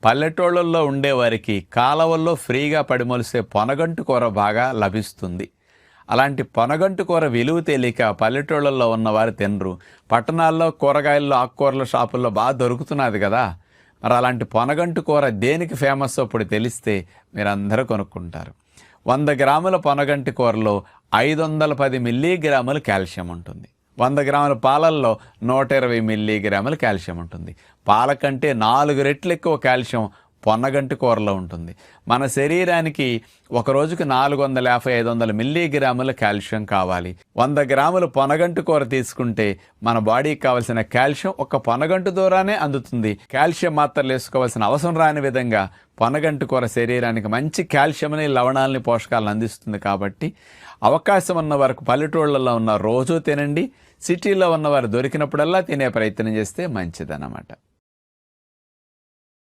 పల్లెటూళ్ళల్లో ఉండేవారికి కాలవల్లో ఫ్రీగా పడిమొలిసే పొనగంటు కూర బాగా లభిస్తుంది. అలాంటి పొనగంటు కూర విలువ తెలియక పల్లెటూళ్ళల్లో ఉన్నవారు తినరు. పట్టణాల్లో కూరగాయల్లో ఆకుకూరల షాపుల్లో బాగా దొరుకుతున్నది కదా. మరి అలాంటి పొనగంటు కూర దేనికి ఫేమస్ ఇప్పుడు తెలిస్తే మీరందరూ కొనుక్కుంటారు. 100 గ్రాముల పొనగంటి కూరలో 510 మిల్లీగ్రాములు కాల్షియం ఉంటుంది. 100 గ్రాముల పాలల్లో 120 మిల్లీగ్రాముల కాల్షియం ఉంటుంది. పాల కంటే 4 రెట్లు ఎక్కువ కాల్షియం పొన్నగంటి కూరలో ఉంటుంది. మన శరీరానికి ఒక రోజుకు 450-500 మిల్లీగ్రాముల కాల్షియం కావాలి. 100 గ్రాముల పొనగంటి కూర తీసుకుంటే మన బాడీకి కావాల్సిన కాల్షియం ఒక పొనగంటు ద్వారానే అందుతుంది. కాల్షియం మాత్రలు వేసుకోవాల్సిన అవసరం రాని విధంగా పొనగంటి కూర శరీరానికి మంచి కాల్షియంని, లవణాలని, పోషకాలను అందిస్తుంది. కాబట్టి అవకాశం ఉన్న వరకు పల్లెటూళ్ళల్లో ఉన్న రోజూ తినండి. సిటీలో ఉన్నవారు దొరికినప్పుడల్లా తినే ప్రయత్నం చేస్తే మంచిదన్నమాట.